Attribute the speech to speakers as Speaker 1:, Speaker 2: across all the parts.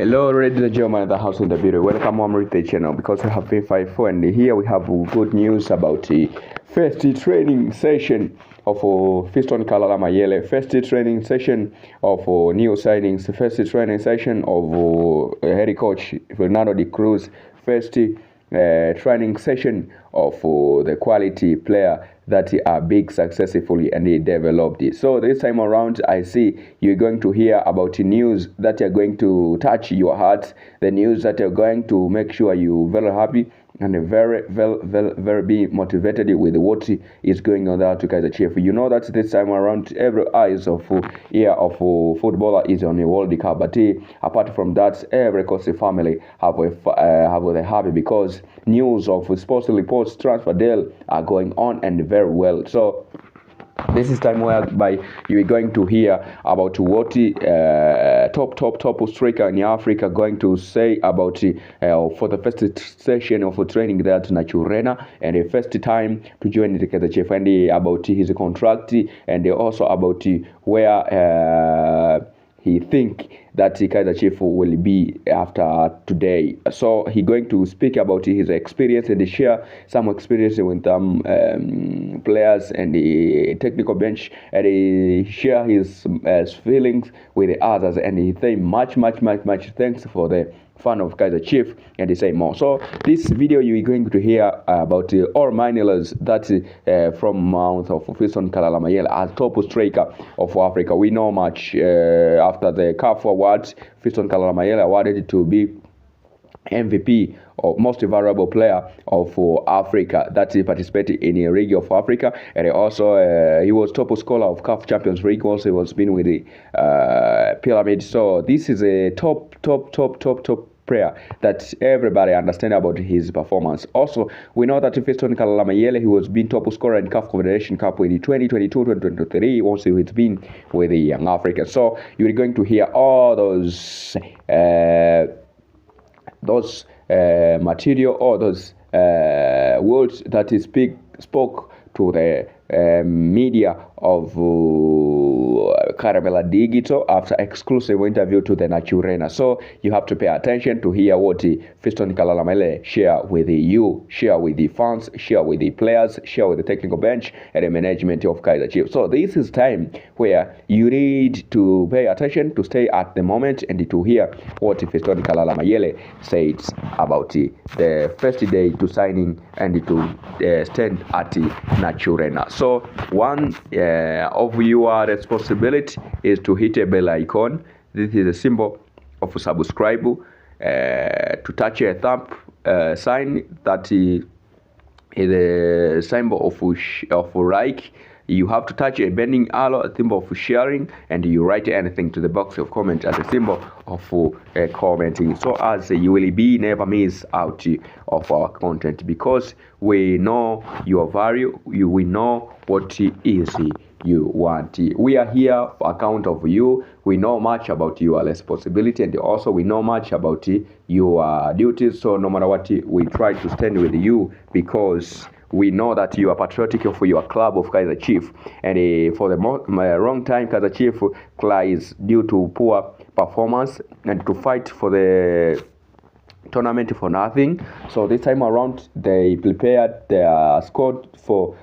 Speaker 1: Hello, ladies and gentlemen, the house in the video. Welcome on the channel because we have P54 and here we have good news about the first training session of Fiston Kalala Mayele, first training session of new signings, first training session of head coach Fernando de Cruz, first training session of the quality player that are big successfully and they developed it. So this time around, I see you're going to hear about the news that are going to touch your heart, the news that are going to make sure you're very happy and very be motivated with what is going on there to Kaizer Chiefs. You know that this time around, every eyes of ear of footballer is on the World Cup. But apart from that, every Coast family have a happy because news of sports reports transfer deal are going on and very well. So this is time whereby you are going to hear about what top striker in Africa going to say about for the first session of training there at Naturena and the first time to join the Kaizer Chiefs, and about his contract and also about where he think that the Kaizer Chiefs will be after today. So he going to speak about his experience and share some experience with players and the technical bench, and he share his feelings with the others, and he say much thanks for the fan of Kaizer Chiefs, and they say more. So this video you are going to hear about all Mayele'S that from mouth of Fiston Kalala Mayele as top striker of Africa. We know much after the CAF awards, Fiston Kalala Mayele awarded to be MVP or most valuable player of Africa that he participated in the League of Africa, and also he was top scorer of CAF Champions League. Also, he was been with the Pyramid. So this is a top player that everybody understand about his performance. Also, we know that Fiston Kalala Mayele, he was been top scorer in CAF Confederation Cup with the 2022-2023. Also, he's been with the Young Africans. So you're going to hear all those material or those words that he spoke to the media of Caramela Digital after exclusive interview to the Naturena. So you have to pay attention to hear what Fiston Kalala Mayele share with you, share with the fans, share with the players, share with the technical bench and the management of Kaizer Chiefs. So this is time where you need to pay attention to stay at the moment and to hear what Fiston Kalala Mayele says about the first day to signing and to stand at Naturena. So one of your responsibility is to hit a bell icon. This is a symbol of subscribe, to touch a thumb sign that is a symbol of like. You have to touch a bending arrow, a symbol of sharing, and you write anything to the box of comment as a symbol of commenting, so as you will be never miss out of our content, because we know your value, we know what is you want. We are here for account of you. We know much about your responsibility, and also we know much about your duties. So no matter what, we try to stand with you because we know that you are patriotic for your club of Kaizer Chiefs, and for the wrong time Kaizer Chiefs is due to poor performance and to fight for the tournament for nothing. So this time around they prepared their squad for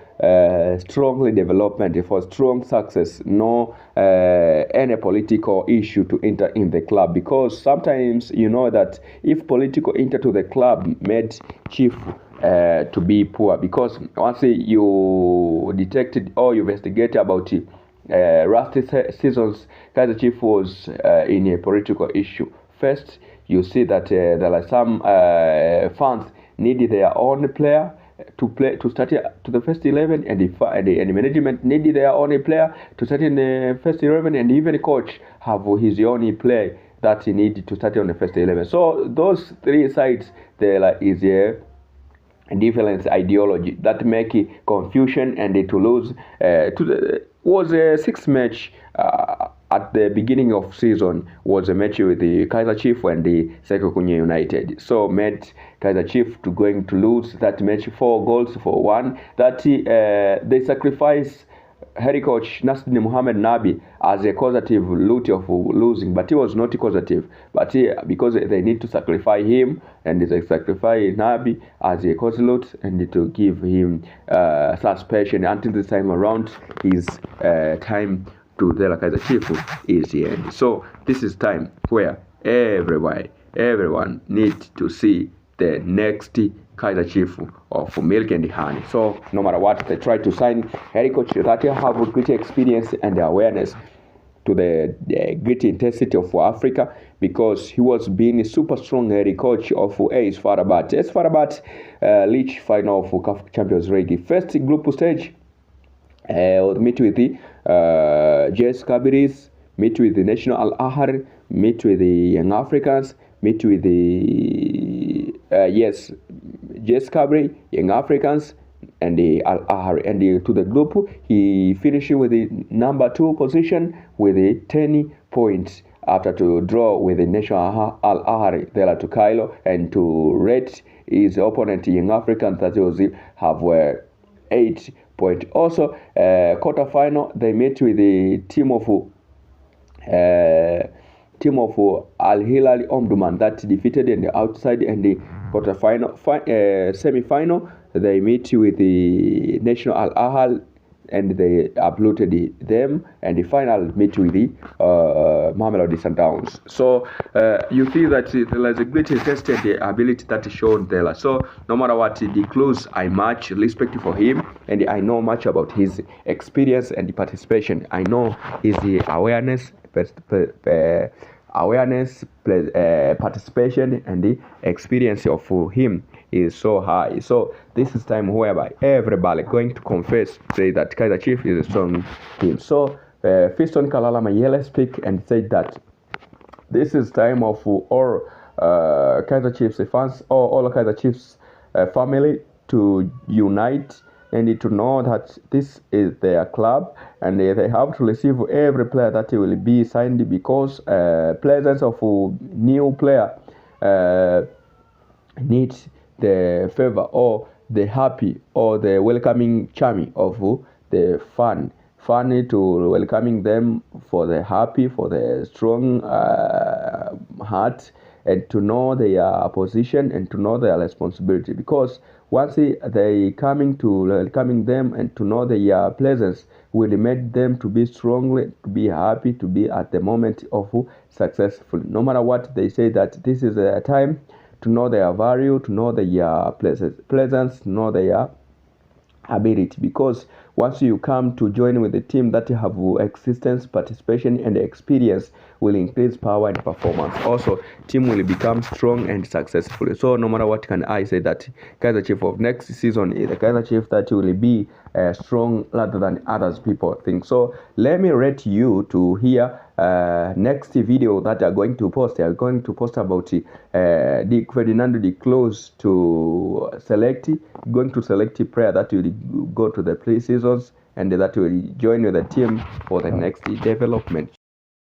Speaker 1: strongly development, for strong success, no any political issue to enter in the club, because sometimes you know that if political enter to the club made Chief to be poor, because once you detected or you investigate about last seasons Kaizer Chiefs was in a political issue. First, you see that there are some fans needed their own player to start to the first 11, and the management needed their own player to start in the first 11, and even the coach have his own player that he needed to start on the first 11. So those three sides, there is a different ideology that make confusion, and to lose was a 6 match at the beginning of season was a match with the Kaizer Chiefs and the Sekokunye United. So made Kaizer Chiefs to lose that match 4 goals for 1. That they sacrifice head coach Nasrin Mohamed Nabi as a causative root of losing, but he was not causative. But because they need to sacrifice him, and they sacrifice Nabi as a causative and to give him suspension until this time around. His time to the Kaizer Chiefs is the end. So this is time where everyone needs to see the next Kaizer Chiefs of milk and honey. So no matter what, they try to sign head coach that have a great experience and awareness to the great intensity of Africa, because he was being a super strong head coach of AS FAR Rabat. AS FAR Rabat reached final of CAF Champions League. First group stage, meet with the JS Kabylie, meet with the National Al Ahly, meet with the Young Africans, meet with the JS Kabylie, Young Africans, and the Al Ahly. And to the group, he finished with the number 2 position with the 10 points after to draw with the National Al Ahly there to Cairo, and to rate his opponent Young Africans that was have 8 points. Also, quarter-final, they met with the team of Al Hilal Omdurman that defeated in the outside, and the quarter-final, semi-final, they meet with the National Al Ahly and they uploaded them, and the final meet with the Mayele'S Sundowns. So you feel that there is a great tested ability that is shown there. So no matter what, the close, I much respect for him, and I know much about his experience and the participation. I know his awareness, participation, and the experience of him is so high. So this is time whereby everybody going to confess, say that Kaizer Chiefs is a strong team. So Fiston Kalala Mayele speak and said that this is time of all Kaizer Chiefs fans, or all Kaizer Chiefs family to unite and to know that this is their club, and they have to receive every player that will be signed, because presence of new player needs the favor or the happy or the welcoming charming of the fan to welcoming them for the happy, for the strong heart, and to know their position and to know their responsibility, because once they coming to welcoming them and to know their presence will make them to be strong, to be happy, to be at the moment of successful. No matter what, they say that this is a time to know their value, to know their presence, to know their ability, because once you come to join with the team that have existence, participation, and experience, will increase power and performance. Also, team will become strong and successful. So no matter what, can I say that Kaizer Chiefs of next season is the Kaizer Chiefs that will be strong rather than others people think. So let me rate you to hear next video that are going to post. They are going to post about the Ferdinando de close to select, going to select a player that will go to the pre-seasons and that will join with the team for the next development.